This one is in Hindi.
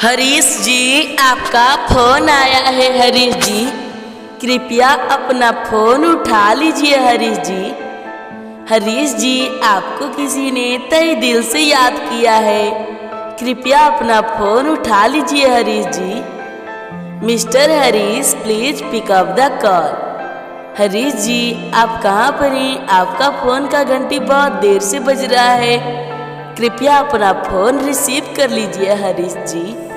हरीश जी, आपका फोन आया है। हरीश जी, कृपया अपना फोन उठा लीजिए। हरीश जी, हरीश जी, आपको किसी ने तहे दिल से याद किया है। कृपया अपना फोन उठा लीजिए। Harish ji, mister Harish, please pick up the call. Harish ji, आप कहाँ पर हैं? आपका फोन का घंटी बहुत देर से बज रहा है। कृपया अपना फोन रिसीव कर लीजिए। हरीश जी।